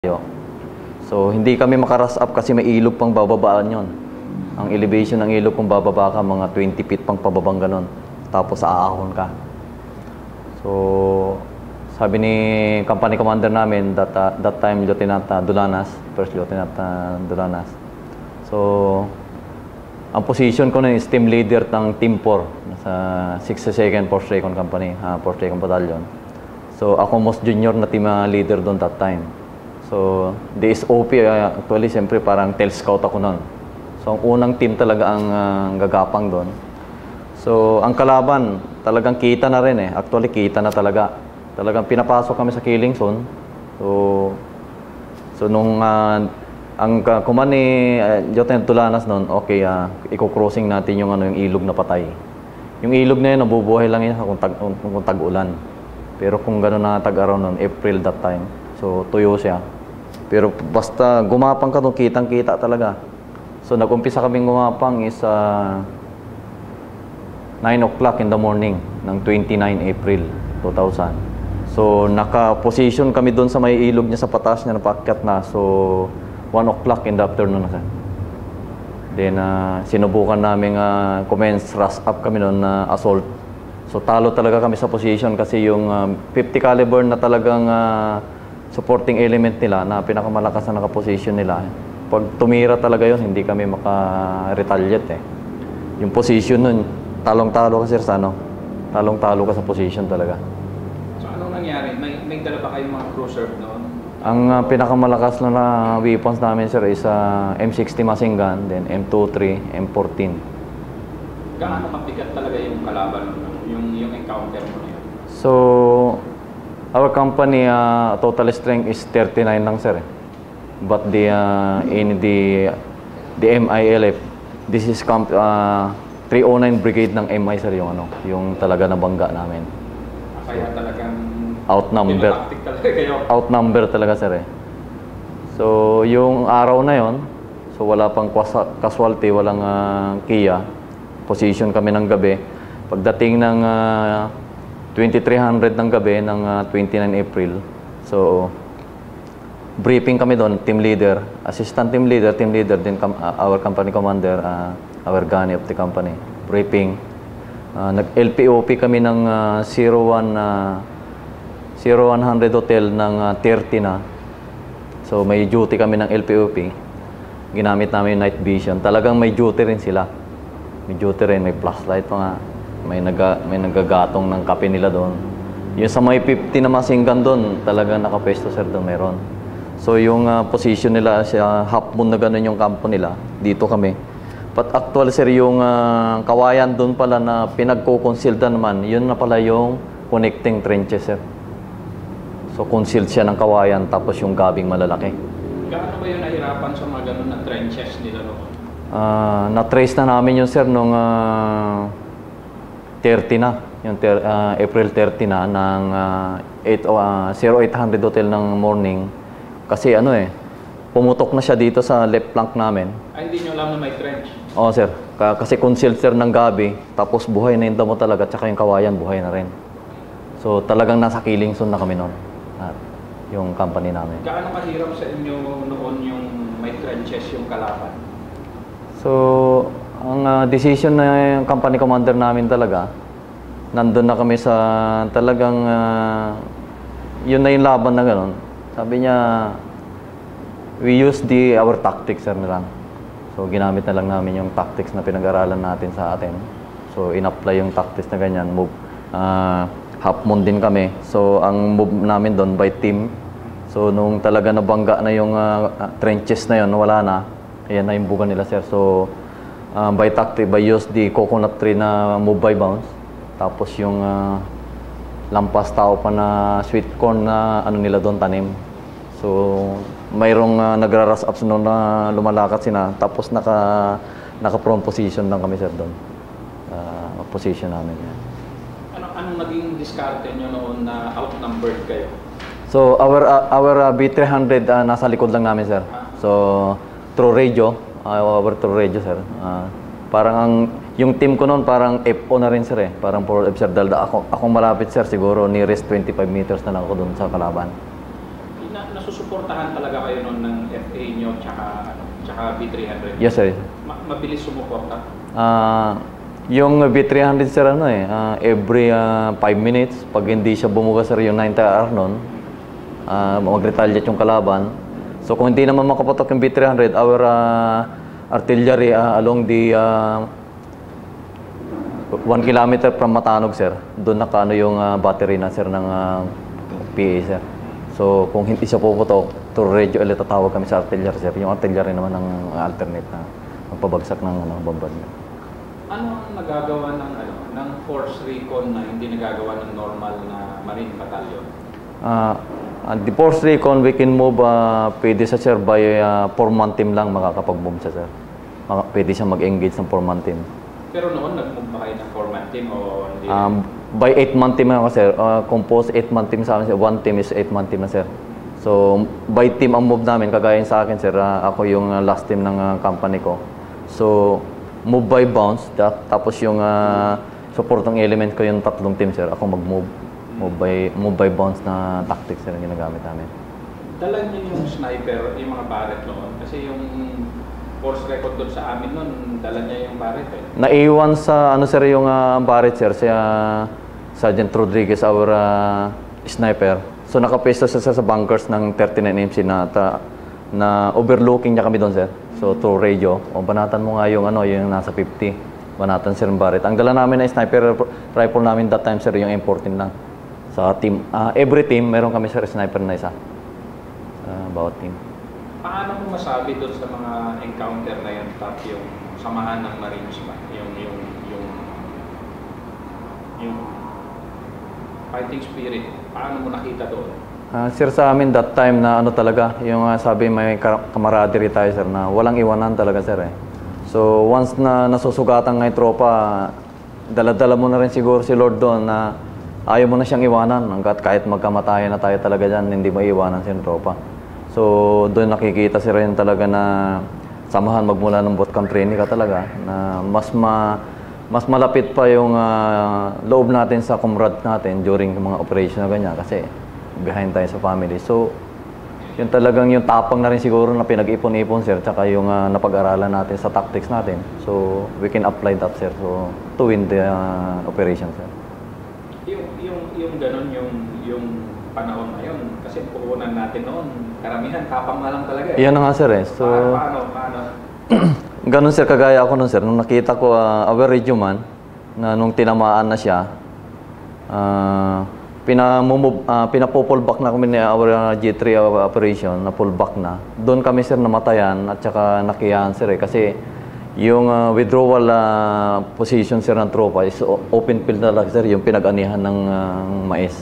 So, hindi kami makaras up kasi may ilog pang bababaan yon. Ang elevation ng ilog kung bababa ka, mga 20 feet pang pababang ganon. Tapos aahon ka. So, sabi ni company commander namin, that time, Lieutenant Dulanas, First Lieutenant Dulanas. So, ang position ko na is team leader ng Team 4 sa 62nd 4th Recon Company, 4th Recon Battalion. So, ako most junior na team leader doon that time. So, the SOP, actually, siyempre parang tail scout ako noon. So, ang unang team talaga ang gagapang doon. So, ang kalaban, talagang kita na rin eh. Actually, kita na talaga. Talagang pinapasok kami sa killing zone. So nung ang command ni Lieutenant Tulanas noon, okay, i-crossing natin yung yung ilog na patay. Yung ilog na yun, nabubuhay lang yan kung tag-ulan. Pero kung gano'n na tag-araw noon, April that time, so tuyo siya. Pero basta gumapang ka doon, kitang-kita talaga. So nag-umpisa kaming gumapang is 9 o'clock in the morning ng 29 April 2000. So naka-position kami doon sa may ilog niya, sa patas niya, napaakyat na. So 1 o'clock in the afternoon na. Then sinubukan namin commence rush up kami noon na assault. So talo talaga kami sa position kasi yung 50 caliber na talagang supporting element nila na pinakamalakas na naka-position nila. Pag tumira talaga yon, hindi kami maka-retaliate eh. Yung position nun, talong-talo ka sir sa talong-talo ka sa position talaga. So anong nangyari? May dala ba kayong mga cruiser noon? Ang pinakamalakas na weapons namin sir is M60 machine gun, then M23, M14. Gaano mabigat talaga yung kalaban, yung encounter mo na yun? So, our company total strength is 39 lang sir. But in the MILF, this is 309 Brigade ng MI sir yung talaga nabangga namin. Kaya talagang outnumber. Talaga kayo. Outnumber talaga sir eh. So, yung araw na yon, so wala pang casualty, walang Kia. Position kami ng gabi. Pagdating ng 2300 ng gabi ng 29 April, so briefing kami doon, team leader, assistant team leader, then our company commander, our gunny of the company. Briefing. Nag-LPOP kami ng 0100 hotel ng 30 na. So may duty kami ng LPOP. Ginamit namin yung night vision. Talagang may duty rin sila. May duty rin, may flashlight pa nga. May nagagatong ng kape nila doon. Yung sa may 50 na machine gun doon, talagang nakapesto sir doon meron. So yung position nila, half moon na ganun yung kampo nila. Dito kami. But actually sir, yung kawayan doon pala na pinagkukonsilda naman, yun na pala yung connecting trenches sir. So concealed siya ng kawayan, tapos yung gabing malalaki. Gaano ba yun nahirapan sa mga ganun na trenches nila noon? Na-trace na namin yun sir nung 30 na, yung April 30 na ng 0800 hotel ng morning. Kasi pumutok na siya dito sa left flank namin. Ay, hindi nyo alam na may trench? Oo sir, kasi concealed sir ng gabi, tapos buhay na yung damo talaga, tsaka yung kawayan buhay na rin. So talagang nasa killing zone na kami noon, yung company namin. Gaano kahirap sa inyo noon yung may trenches yung kalaban? So, ang decision na yung company commander namin talaga, nandun na kami sa talagang, yun na yung laban na gano'n. Sabi niya, we use our tactics, sir, nilang. So, ginamit na lang namin yung tactics na pinag-aralan natin sa atin. So, in-apply yung tactics na ganyan, move. Half moon din kami. So, ang move namin doon by team. So, nung talaga nabangga na yung trenches na yun, wala na. Ayan na yung buga nila sir. So, by tactic, by use the coconut tree na move by bounce. Tapos yung lampas tao pa na sweet corn na nila doon tanim. So, mayroong nagra-rush up noon na lumalakad sila. Tapos naka-prone position lang kami sir doon. Position namin. Anong naging diskarte nyo noon na outnumbered kayo? So, our B300 nasa likod lang namin sir. So, through radio, sir. Parang yung team ko noon parang FO na rin sir eh. Parang forward officer dahil akong malapit sir, siguro nearest 25 meters na lang ako doon sa kalaban. Nasusupport sumusuportahan talaga kayo noon ng FA nyo tsaka B300? Yes, sir. Mabilis sumuporta? Yung B300, sir, every 5 minutes, pag hindi siya bumuga, sir, yung 90R noon, mag-retaliate yung kalaban. So kung hindi naman makapatok yung B300, our artillery along the 1 kilometer from Matanog, sir, doon nakaano yung battery na, sir, ng PA, sir. So kung hindi siya puputok, to radio ulit tatawag kami sa artillery, sir. Yung artillery naman ng alternate na magpabagsak ng bombardment. Ano ang nagagawa ng force recon na hindi nagagawa ng normal na Marine Battalion? The force recon, we can move, pwede siya, sir, by 4-man team lang makakapag-move siya, sir. Pwede siya mag-engage ng 4-man team. Pero noon, nag-move ba kayo ng 4-man team o hindi? By 8-man team ako, sir. Composed 8-man team sa amin, sir. 1 team is 8-man team na, sir. So, by team ang move namin. Kagaya sa akin, sir, ako yung last team ng company ko. So, move by bounce. Tapos yung supportang element ko yung 3 team, sir. Ako mag-move. Move by bounce na tactics, sir, ang ginagamit namin. Dala niyo yung sniper, yung mga barret noon. Kasi yung force record doon sa amin noon, dala niya yung barret eh. Naiwan sa, sir, yung barret, sir, si Sergeant Rodriguez, our sniper. So, nakapesto siya sa bunkers ng 39MC na overlooking niya kami doon, sir. So, through radio, banatan mo nga yung yung nasa 50. Banatan, sir, yung barret. Ang dala namin na sniper rifle namin that time, sir, yung M14 lang. Sa team, every team, meron kami, sir, sniper na isa. Bawat team. Paano mo masabi doon sa mga encounter na yun, top yung samahan ng Marines ba? Yung fighting spirit, paano mo nakita doon? Sir, sa amin that time na talaga, yung sabi may camaraderie tayo, sir, na walang iwanan talaga, sir, eh. So, once na nasusugatan ng tropa, dala-dala mo na rin siguro si Lord doon na ayaw mo na siyang iwanan. Hanggat kahit magkamatayan na tayo talaga dyan, hindi maiiwanan si tropa. So, doon nakikita si rin talaga na samahan magmula ng bootcamp training ka talaga, na mas malapit pa yung loob natin sa comrade natin during mga operation na ganyan kasi behind tayo sa family. So, yun talagang yung tapang na rin siguro na pinag-ipon-ipon, sir, tsaka yung napag-aralan natin sa tactics natin. So, we can apply that, sir, so, to win the operation, sir. Yung ganun, yung panahon na yun, kasi puhunan natin noon, karamihan tapang na lang talaga eh. Yan na nga, sir, eh. So, paano? ganun, sir, kagaya ako nun, sir, nung nakita ko our radio man, na nung tinamaan na siya, pinapullback na kami ni our G3 operation, na pullback na. Doon kami, sir, namatayan at saka nakiyahan, sir, eh, kasi yung withdrawal position, sir, ng tropa is open field na lang, sir, yung pinag-anihan ng mais.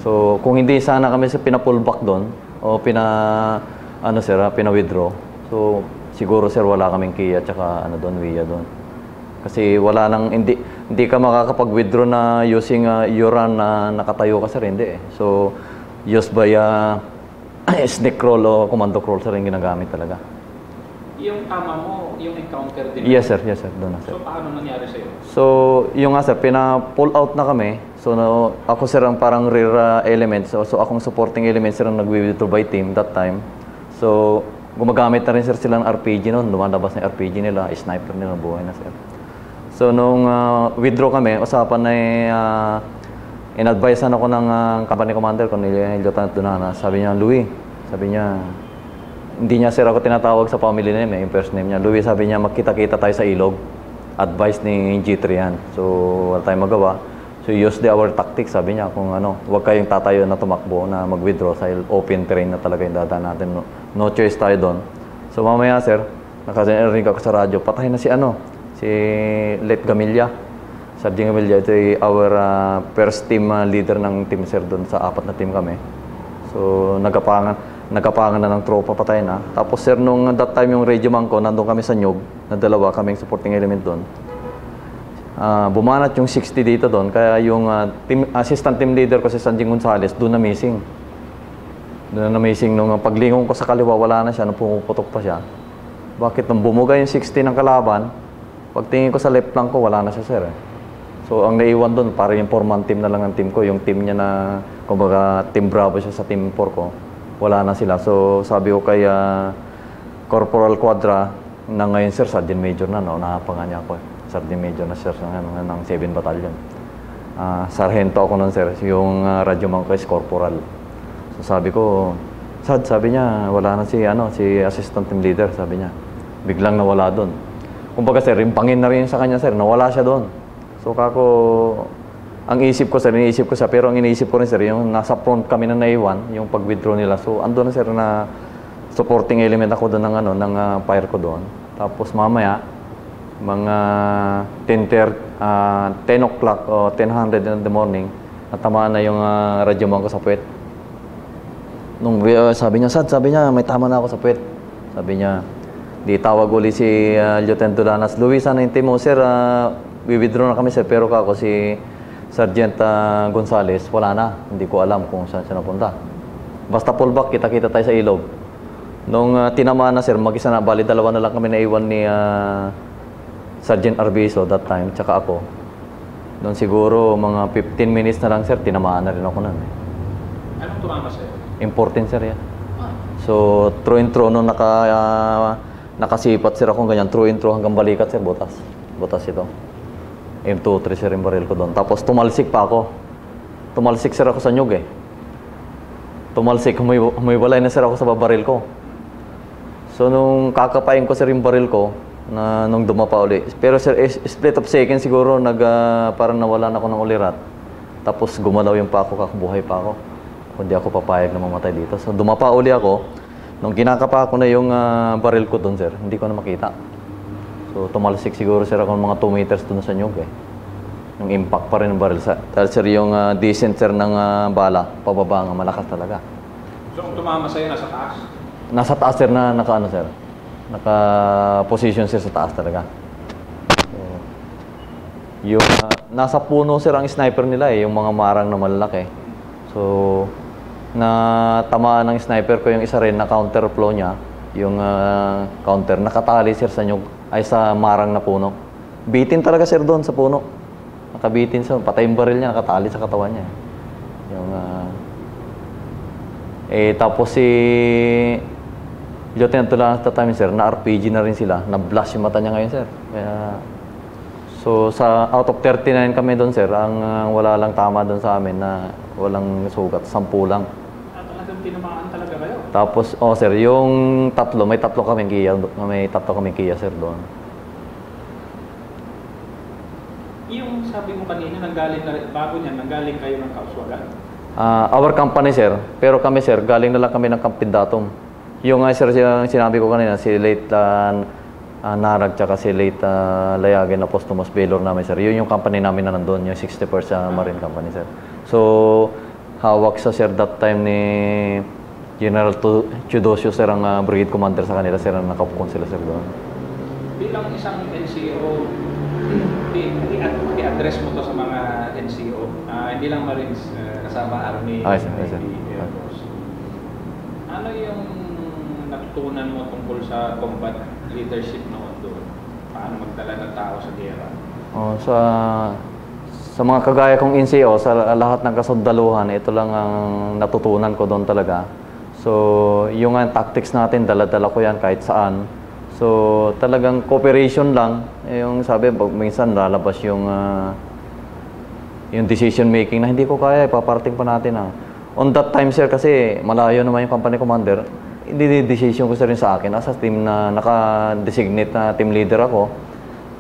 So, kung hindi sana kami sa pinapullback doon o pina-withdraw, so siguro, sir, wala kaming kiya at saka wiya doon. Kasi wala nang, hindi ka makakapag-withdraw na using URAN na nakatayo ka, sir, hindi eh. So, used by snake crawl o commando crawl, sir, yung ginagamit talaga. Yung tama mo, yung encounter din? Yes, sir, doon na, sir. So, paano nangyari sa'yo? So, yung sir, pina-pull out na kami. So, ako, sir, ang parang rear element. So, akong supporting element, sir, ang nag-withdraw by team that time. So, gumagamit na rin, sir, sila ng RPG noon. Lumalabas na RPG nila, sniper nila, buhay na, sir. So, nung withdraw kami, usapan na in-advisean ako ng company commander ko, Lieutenant Donana. Sabi niya, Louie, hindi niya, sir, ako tinatawag sa family name, yung first name niya. Louie, sabi niya, magkita-kita tayo sa ilog. Advice ni G3 yan. So, wala tayong magawa. So, use our tactics, sabi niya, kung huwag kayong tatayo na tumakbo, na mag-withdraw sa open terrain na talaga yung dadaan natin. No choice tayo doon. So, mamaya, sir, nakarinig ako sa radyo, patay na si Let Gamilla. Sergeant Gamilla, ito ay our first team leader ng team, sir, doon sa 4 na team kami. So, nagapangan na ng tropa, patay na. Tapos, sir, nung that time yung regiment ko, nandun kami sa Nyug, na dalawa kaming supporting element doon. Bumanat yung 60 dito doon, kaya yung assistant team leader ko si Sanjing Gonzales, doon na missing. Nung paglingon ko sa kaliwa, wala na siya, nung pumuputok pa siya. Bakit? Nung bumuga yung 60 ng kalaban, pagtingin ko sa left flank ko, wala na siya, sir. So, ang naiwan doon, parang yung 4-man team na lang ang team ko. Yung team niya na, kumbaga, Team Bravo siya sa Team 4 ko. wala na sila. So sabi ko kay Corporal Quadra na ngayon sir, Sergeant Major na, napangan niya ako. Sergeant Major na sir ng 7 Battalion. Sargento ako nun sir, yung radyo man ko is Corporal. So sabi ko, sabi niya, wala na si Assistant Team Leader, sabi niya. Biglang nawala doon. Kumbaga sir, rimpangin na rin sa kanya sir, nawala siya doon. So kako, ang iniisip ko sir, pero ang iniisip ko rin sir, yung nasa front kami na naiwan, yung pag-withdraw nila. So andun na sir na supporting element ako doon ng fire ko doon. Tapos mamaya, mga 10 o'clock o 10:00 in the morning, natamaan na yung radyo mo ko sa puwet. Nung sabi niya, may tama na ako sa puwet. Sabi niya, di tawag uli si Lieutenant Dulanas. Luis, hintay mo sir, withdraw na kami sir, pero ako si Sergeant Gonzales, wala na. Hindi ko alam kung saan siya napunta. Basta pullback, kita-kita tayo sa ilog. Nung tinamaan na sir, mag-isa na, bali dalawa na lang kami naiwan ni Sergeant Arbizo that time, tsaka ako. Noon siguro mga 15 minutes na lang sir, tinamaan na rin ako nun. Anong tumama sir? Important sir yan. So, through and through, nung nakasipat sir akong ganyan, through and through hanggang balikat sir, butas. Butas ito. M23 sir yung baril ko doon. Tapos tumalsik pa ako. Tumalsik sir ako sa nyug eh. Tumalsik, humiwalay na sir ako sa baril ko. So, nung kakapain ko sir yung baril ko, nung dumapa uli. Pero sir, split of second siguro, parang nawalan ako ng ulirat. Tapos gumalaw yung pa ako, buhay pa ako. Hindi ako papayag na mamatay dito. So, dumapa uli ako. Nung kinakapa ko na yung baril ko doon sir, hindi ko na makita. So, tumalsik siguro sir ako mga 2 meters doon sa nyug eh. Yung impact pa rin ng baril. Dahil sir yung descent sir ng bala, pababa nga, malakas talaga. So, kung tumama sa'yo, nasa taas? Nasa taas sir na sir. Naka-position sir sa taas talaga. So, yung nasa puno sir ang sniper nila eh, yung mga marang na malalaki. So, tamaan ng sniper ko yung isa rin na counter flow niya, yung counter, nakatali sir sa nyug, ay sa marang na puno. Bitin talaga sir doon sa puno. Nakabitin sir, patay yung baril niya, nakatali sa katawan niya. Yung, tapos si Lieutenant Tulanas at time sir, na RPG na rin sila, na-blast yung mata niya ngayon sir. Kaya, so sa out of 39 kami doon sir, ang wala lang tama doon sa amin na walang sugat, 10 lang. Talagang tinamaan talaga kayo? Tapos, sir, yung tatlo, may tatlo kaming Kia sir doon. Yung sabi mo kanina, bago niyan, nanggaling kayo ng Kauswagan? Our company sir, pero kami sir, galing na lang kami ng Camp Pindatum. Yung sir, sinabi ko kanina, si late Narag tsaka si late Layagin na Postumos Baylor namin sir. Yun yung company namin na nandun, yung 60% Marine Company sir. So, hawak sa sir that time ni General Chudosio sir ang brigade commander sa kanila sir, ang nakapukon sila sir doon. Bilang isang NCO, i-address mo to sa mga NCO, hindi lang Marines, kasama Army, Navy, Air Force. Ano yung natutunan mo tungkol sa combat leadership noon doon? Paano magdala ng tao sa gera? Sa mga kagaya kong NCO, sa lahat ng kasundaluhan, ito lang ang natutunan ko doon talaga. So, yung tactics natin, dala-dala ko yan kahit saan. So, talagang cooperation lang. Yung sabi, minsan lalabas yung decision making na hindi ko kaya, ipaparating pa natin. On that time, sir, kasi malayo naman yung company commander, hindi decision ko rin sa akin. As a team na naka-designate na team leader ako,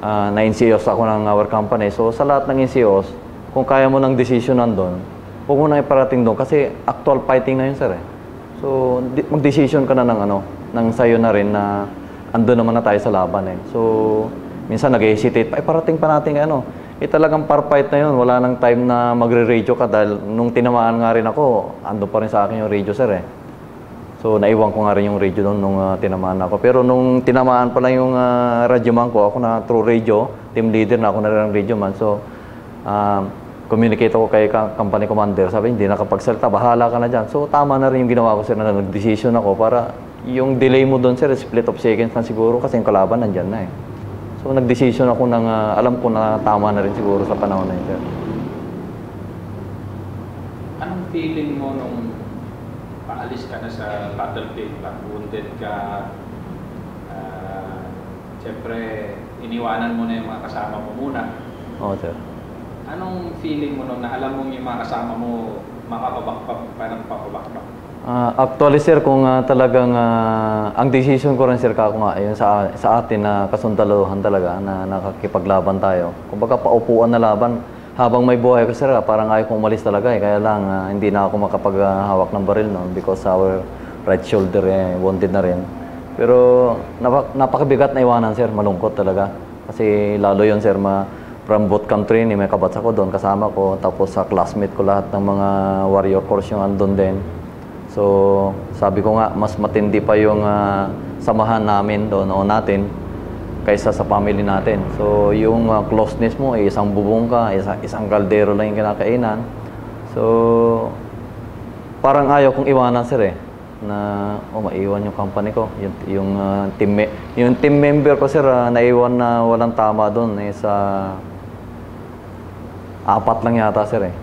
na NCOs ako ng our company. So, sa lahat ng NCOs, kung kaya mo ng decision nandun, huwag mo na iparating doon kasi actual fighting na yun, sir. So, mag-decision ka na ng sayo na rin na andun naman na tayo sa laban eh. So, minsan nag-hesitate pa, iparating pa natin talagang par-fight na yun. Wala nang time na magre-radio ka dahil nung tinamaan nga rin ako, andun pa rin sa akin yung radio, sir eh. So, naiwan ko nga rin yung radio doon nung tinamaan ako. Pero nung tinamaan pa lang yung radio man ko, ako na through radio, team leader na ako na rin ang radio man. So, communicate ako kay company commander. Sabi, hindi nakapagsalita, bahala ka na dyan. So, tama na rin yung ginawa ko, sir, na nag-decision ako para yung delay mo doon, sir, split of seconds na siguro kasi yung kalaban nandyan na eh. So, nag-decision ako ng, alam ko na tama na rin siguro sa panahon na yun, sir. Anong feeling mo nung paalis ka na sa battlefield, pag wounded ka, siyempre iniwanan mo na yung mga kasama mo muna. Oo, sir. Anong feeling mo nung na alam mong yung mga kasama mo makapabakbak pa ng papabakbak? Actually, sir, kung talagang ang decision ko rin, sir, kako nga, yun sa atin na kasundaluhan talaga na nakakipaglaban tayo. Kumbaga, paupuan na laban. Habang may buhay ko, sir, parang ayaw kong umalis talaga eh. Kaya lang, hindi na ako makapaghawak ng baril noon because our right shoulder wounded na rin. Pero napakabigat na iwanan, sir. Malungkot talaga. Kasi lalo yun, sir, from boot camp training, may kabats ako doon, kasama ko. Tapos sa classmate ko lahat ng mga warrior course yung andun din. So, sabi ko nga, mas matindi pa yung samahan namin doon o natin kaysa sa family natin. So, yung closeness mo, isang bubong ka, isang kaldero lang yung kinakainan. So, parang ayaw kong iwanan, sir eh, na maiwan yung company ko. Yung team member ko, sir, naiwan na walang tama doon. Sa 4 lang yata, sir eh,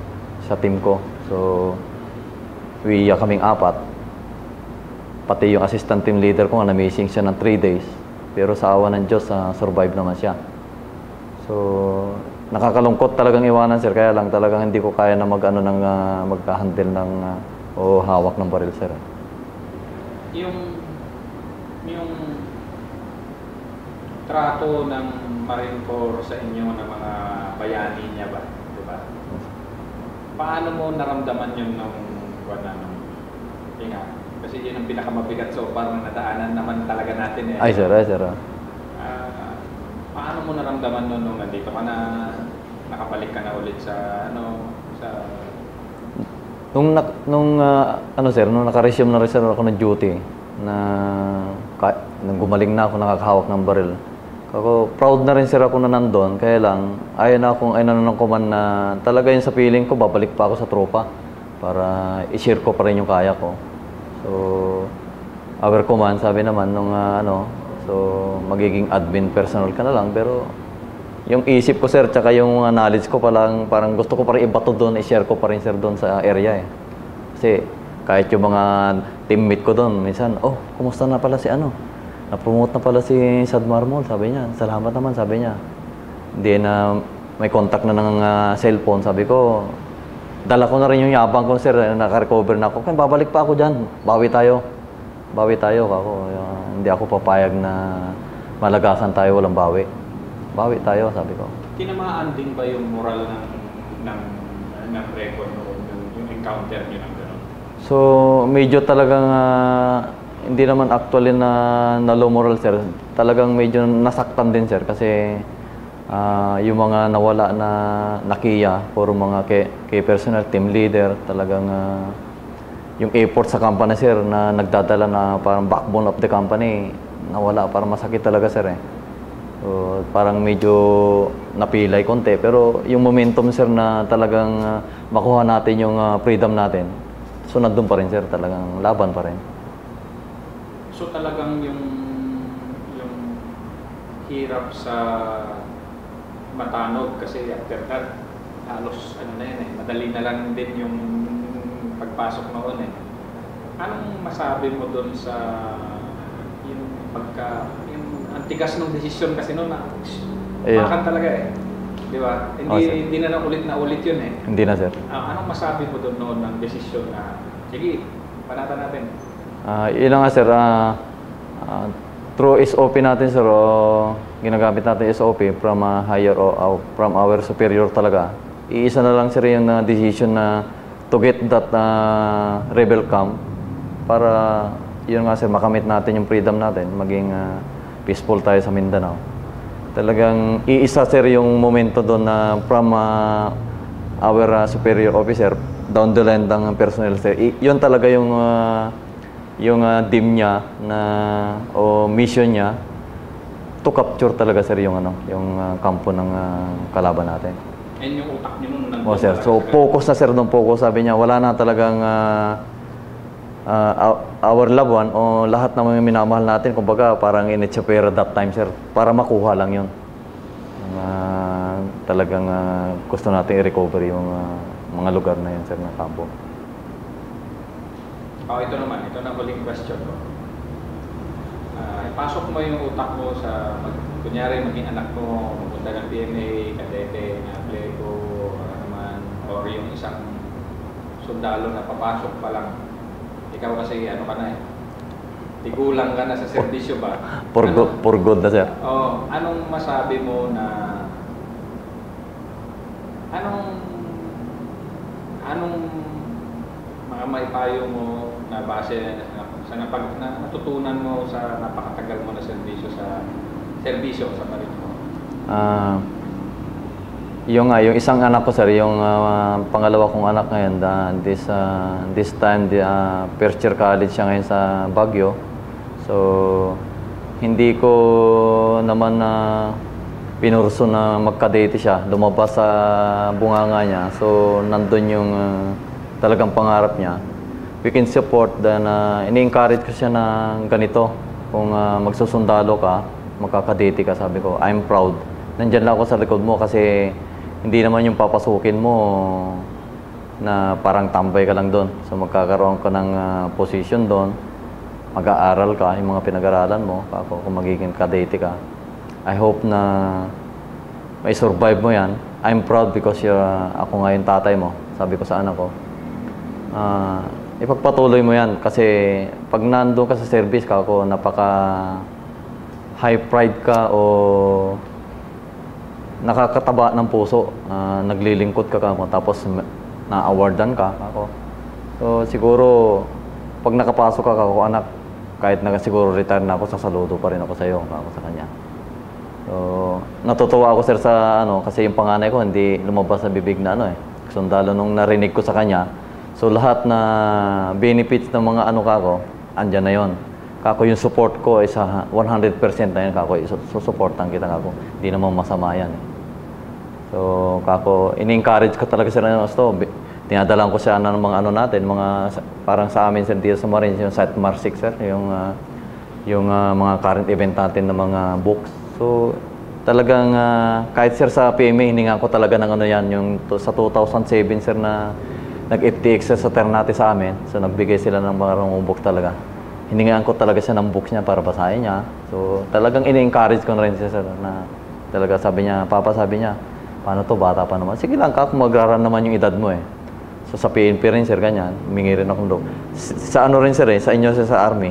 sa team ko. So, kaming 4. Pati yung assistant team leader ko, na-missing siya ng 3 days. Pero sa awa ng Diyos, survive naman siya. So, nakakalungkot talagang iwanan, sir. Kaya lang talagang hindi ko kaya na magka-handle ng o hawak ng baril, sir. Yung trato ng Marine Corps sa inyo ng mga bayani niya ba? Diba? Paano mo naramdaman yun nung kasi yun ang pinakamabigat so parang nadaanan naman talaga natin eh. Ay sir. Paano mo naramdaman nun nung nandito ka na, nakabalik ka na ulit sa nung naka-resume na rin, sir, ako ng duty nung gumaling na ako, nakakahawak ng baril. Proud na rin, sir, ako na nandun. Kaya lang ayaw na akong ng command na talaga yun sa feeling ko, babalik pa ako sa tropa para i-share ko pa rin yung kaya ko. So, our command, sabi naman nung so magiging admin personnel ka na lang, pero yung isip ko, sir, tsaka yung knowledge ko parang gusto ko pa rin ibato doon, i-share ko pa rin, sir, doon sa area eh. Kasi kahit yung mga teammate ko doon, minsan, kumusta na pala si na-promote na pala si Sad Marmol, sabi niya. Salamat naman, sabi niya. Hindi na may contact na ng cellphone, sabi ko. Dala ko na rin yung yabang ko, sir, naka-recover na ako. Kaya babalik pa ako dyan. Bawi tayo ako. Hindi ako papayag na malagasan tayo, walang bawi. Bawi tayo, sabi ko. Tinamaan din ba yung moral ng record yung encounter nyo ng gano'n? So, medyo talagang hindi naman actually na low moral, sir. Talagang medyo nasaktan din, sir, kasi yung mga nawala na nakiya, puro mga key personnel, team leader, talagang yung effort sa company, sir, na nagdadala na parang backbone of the company, nawala, parang masakit talaga, sir eh. So, parang medyo napilay konti, pero yung momentum, sir, na talagang makuha natin yung freedom natin, so nandun pa rin, sir, talagang laban pa rin. So talagang yung hirap sa Matanog kasi after that halos madali na lang din yung pagpasok noon eh. Anong masabi mo doon sa yung antigas ng desisyon kasi noon makan talaga eh. Di ba? Hindi na ulit yun eh. Hindi na, sir. Anong masabi mo doon noon ng desisyon na sige, panatan natin? Yun nga, sir. Through SOP natin, sir, ginagamit natin SOP from higher o from our superior talaga. Iisa na lang, sir, yung decision na to get that rebel camp para yun nga, sir, makamit natin yung freedom natin, maging peaceful tayo sa Mindanao. Talagang iisa, sir, yung momento doon na from our superior officer down the line ng personnel, sir. Yun talaga yung team niya o mission niya to capture talaga, sir, yung kampo ng kalaban natin. And yung utak niyo nun sir. So focus na, sir, doon focus. Sabi niya wala na talagang our loved one o lahat ng mga minamahal natin, kumbaga parang initsapera that time, sir, para makuha lang yun. Talagang gusto natin i-recover yung mga lugar na yun, sir, na kampo. ito naman, ito na huling question ko. Ipasok mo yung utak mo sa, kunyari maging anak mo, pupunta ng PMA, kadete, na plego, naman, or yung isang sundalo na papasok pa lang. Ikaw kasi ano ka na eh, tigulang ka na sa serbisyo ba? For good na, sir. Anong masabi mo na, anong mga maipayo mo na base sa natutunan mo sa napakatagal mo na serbisyo sa parin mo? Yung isang anak ko, sir, yung pangalawa kong anak ngayon, this time, first year college siya ngayon sa Baguio. So, hindi ko naman pinurso na magka-date siya. Lumabas sa bunganga niya. So, nandun yung talagang pangarap niya. We can support, then ini-encourage ko siya na ganito. Kung magsusundalo ka, magkaka-date ka, sabi ko, I'm proud. Nandyan lang ako sa likod mo kasi hindi naman yung papasukin mo na parang tambay ka lang doon. So, magkakaroon ka ng position doon. Mag-aaral ka, yung mga pinag-aralan mo, kung magiging ka-date ka. I hope na may survive mo yan. I'm proud because ako nga yung tatay mo, sabi ko sa anak ko. Ipagpatuloy mo yan kasi pag nandun ka sa service ka, ako napaka high pride ka o nakakataba ng puso, naglilingkod ka tapos na-awardan ka ako. So siguro pag nakapasok ka ako anak, kahit na siguro retire na ako, sasaludo pa rin ako sa iyo, ako sa kanya. So natutuwa ako, sir, sa kasi yung panganay ko hindi lumabas sa bibig na sundalo nung narinig ko sa kanya. So lahat na benefits ng mga kako, andyan na yon. Kako yung support ko is 100% na yun, kako, susuportan kita kako. Hindi naman masama yan. So kako, ini-encourage ko talaga sila ng gusto. Tinadalan ko siya ng mga natin, mga parang sa amin dito sa Marines, yung Satmar 6, sir, yung mga current event natin ng mga books. So talagang kahit, sir, sa PMA, hininga ko talaga ng yan, yung sa 2007, sir, na nag-FTX sa Ternate sa amin. So, nagbigay sila ng mga book talaga. Hiningaan ko talaga siya ng books niya para basahin niya. So, talagang ini-encourage ko na rin siya, sir, na talaga sabi niya, Papa, sabi niya, paano to, bata pa naman. Sige lang, kung magraran naman yung edad mo eh. So, sa PNP rin, sir, ganyan, humingi rin ako ng book. Sa rin, sir, sa inyo, sir, sa Army,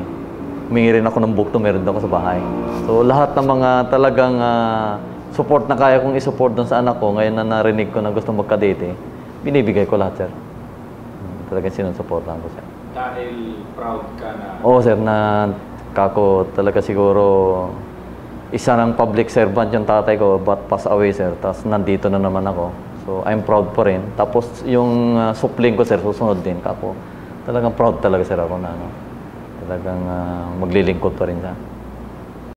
humingi rin ako ng book to, meron ako sa bahay. So, lahat ng mga talagang support na kaya kong isupport doon sa anak ko, ngayon na narinig ko na gusto magka-date, binibigay ko lahat, sir. Talagang sinusuportahan ko siya. Dahil proud ka na? Oo, sir, na kako talaga siguro isa ng public servant yung tatay ko, but pass away, sir. Tapos nandito na naman ako. So, I'm proud pa rin. Tapos yung supling ko, sir, susunod din, kako. Talagang proud talaga, sir, ako na talagang maglilingkod pa rin siya.